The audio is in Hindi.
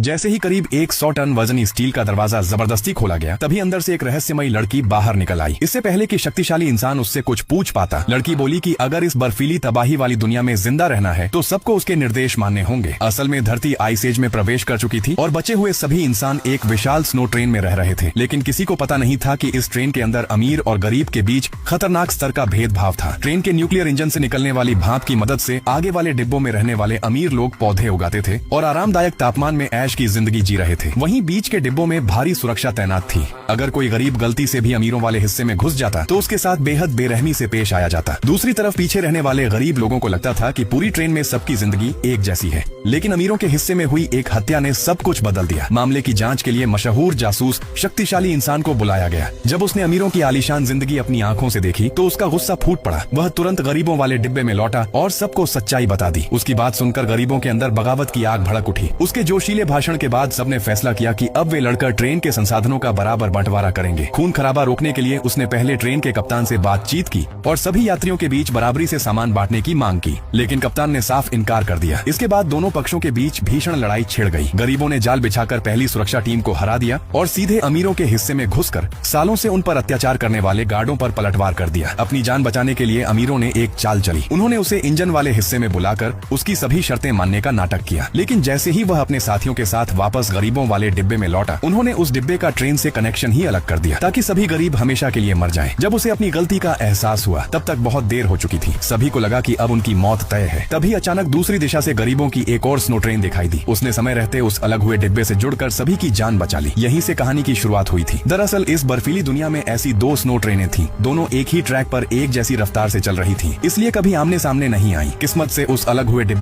जैसे ही करीब 100 टन वजनी स्टील का दरवाजा जबरदस्ती खोला गया, तभी अंदर से एक रहस्यमयी लड़की बाहर निकल आई। इससे पहले कि शक्तिशाली इंसान उससे कुछ पूछ पाता, लड़की बोली कि अगर इस बर्फीली तबाही वाली दुनिया में जिंदा रहना है तो सबको उसके निर्देश मानने होंगे। असल में धरती आइस एज में प्रवेश कर चुकी थी और बचे हुए सभी इंसान एक विशाल स्नो ट्रेन में रह रहे थे। लेकिन किसी को पता नहीं था कि इस ट्रेन के अंदर अमीर और गरीब के बीच खतरनाक स्तर का भेदभाव था। ट्रेन के न्यूक्लियर इंजन से निकलने वाली भाप की मदद से आगे वाले डिब्बों में रहने वाले अमीर लोग पौधे उगाते थे और आरामदायक तापमान में ऐश की जिंदगी जी रहे थे। वहीं बीच के डिब्बों में भारी सुरक्षा तैनात थी। अगर कोई गरीब गलती से भी अमीरों वाले हिस्से में घुस जाता तो उसके साथ बेहद बेरहमी से पेश आया जाता। दूसरी तरफ पीछे रहने वाले गरीब लोगों को लगता था कि पूरी ट्रेन में सबकी जिंदगी एक जैसी है। लेकिन अमीरों के हिस्से में हुई एक हत्या ने सब कुछ बदल दिया। मामले की जांच के लिए मशहूर जासूस शक्तिशाली इंसान को बुलाया गया। जब उसने अमीरों की आलीशान जिंदगी अपनी आंखों से देखी तो उसका गुस्सा फूट पड़ा। वह तुरंत गरीबों वाले डिब्बे में लौटा और सबको सच्चाई बता दी। उसकी बात सुनकर गरीबों के अंदर बगावत की आग भड़क उठी। उसके जोशीले भाषण के बाद सबने फैसला किया कि अब वे लड़कर ट्रेन के संसाधनों का बराबर बंटवारा करेंगे। खून खराबा रोकने के लिए उसने पहले ट्रेन के कप्तान से बातचीत की और सभी यात्रियों के बीच बराबरी से सामान बांटने की मांग की, लेकिन कप्तान ने साफ इनकार कर दिया। इसके बाद दोनों पक्षों के बीच भीषण लड़ाई छिड़ गई। गरीबों ने जाल बिछाकर पहली सुरक्षा टीम को हरा दिया और सीधे अमीरों के हिस्से में घुसकर सालों से उन पर अत्याचार करने वाले गार्डों पर पलटवार कर दिया। अपनी जान बचाने के लिए अमीरों ने एक चाल चली। उन्होंने उसे इंजन वाले हिस्से में बुलाकर उसकी सभी शर्तें मानने का नाटक किया। लेकिन जैसे ही वह अपने साथियों के साथ वापस गरीबों वाले डिब्बे में लौटा, उन्होंने उस डिब्बे का ट्रेन से कनेक्शन ही अलग कर दिया ताकि सभी गरीब हमेशा के लिए मर जाएं। जब उसे अपनी गलती का एहसास हुआ तब तक बहुत देर हो चुकी थी। सभी को लगा कि अब उनकी मौत तय है। तभी अचानक दूसरी दिशा से गरीबों की एक और स्नो ट्रेन दिखाई दी। उसने समय रहते उस अलग हुए डिब्बे से जुड़कर सभी की जान बचा ली। यहीं से कहानी की शुरुआत हुई थी। दरअसल इस बर्फीली दुनिया में ऐसी दो स्नो ट्रेनें थीं। दोनों एक ही ट्रैक पर एक जैसी रफ्तार से चल रही थीं, इसलिए कभी आमने सामने नहीं आई। किस्मत से उस अलग हुए डिब्बे